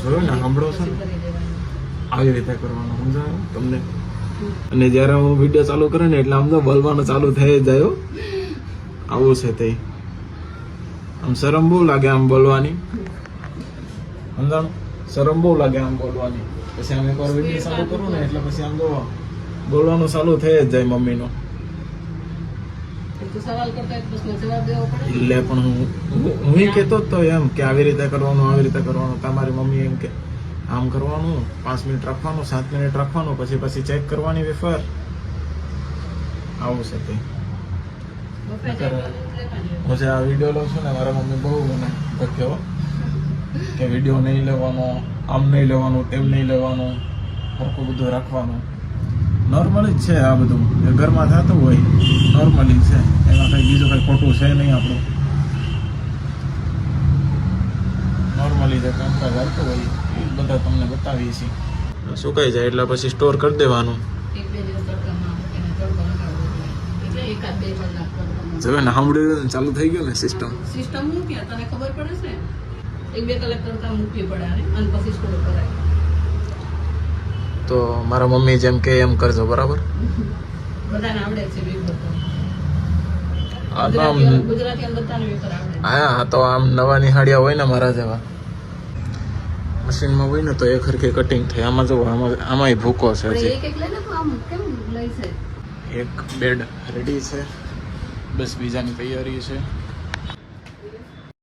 જોયું ને, સાંભળો છો ને, આવી રીતે કરવાનું સમજાયું તમને. અને જ્યારે હું વિડીયો ચાલુ કરું ને એટલે આમ તો બોલવાનું ચાલુ થઈ જાય હો. આવું છે તે. આમ શરમ બહુ લાગે આમ બોલવાની, સમજાણું? શરમ બહુ લાગે આમ બોલવાની. પછી આમ એકવાર વિડીયો ચાલુ કરું ને એટલે પછી આમ તો બોલવાનું ચાલુ થઈ જ જાય મમ્મીનું. એટલે પણ હું કહેતો જ તો એમ કે આવી રીતે કરવાનું, આવી રીતે કરવાનું. તમારી મમ્મી એમ કે આમ કરવાનું, 5 મિનિટ રાખવાનું, 7 મિનિટ રાખવાનું, પછી ચેક કરવાની વેફર. આવું છે તે. હું જે આ વિડીયો લઉં છું ને, મારા મમ્મી બહુ મને કહ્યો કે વિડીયો નહીં લેવાનો, આમ નહીં લેવાનું, તેમ નહીં લેવાનું, સરખું બધું રાખવાનું. નોર્મલી જ છે આ બધું, એ ઘરમાં થતું હોય નોર્મલી છે, એમાં કંઈ બીજું કંઈ ખોટું છે નહીં. આપણું નોર્મલી જે કામકાજ આવતું હોય એ બધા તમને બતાવીએ છીએ. સુકાઈ જાય એટલે પછી સ્ટોર કરી દેવાનું. હવે ને સાંભળ્યું ચાલુ થઈ ગયું ને સિસ્ટમ. સિસ્ટમ મૂક્યા તને ખબર પડે છે, 1-2 કલાક તડકા મૂકવી પડે અને પછી સ્ટોર કરાય. તો મારા મમ્મી જેમ કે એમ કરજો, બરાબર? બધાને આવડે છે વેફર. ગુજરાતી બધાને વેફર આવડે. હા, તો આમ નવા નિહાળ્યા હોય ને મારા જેવા, મશીનમાં હોય ને તો એ ખરખી કટિંગ થાય. આમાં જો આમાંય ભૂકો છે. એક બેડ રેડી છે, બસ બીજાની તૈયારી છે.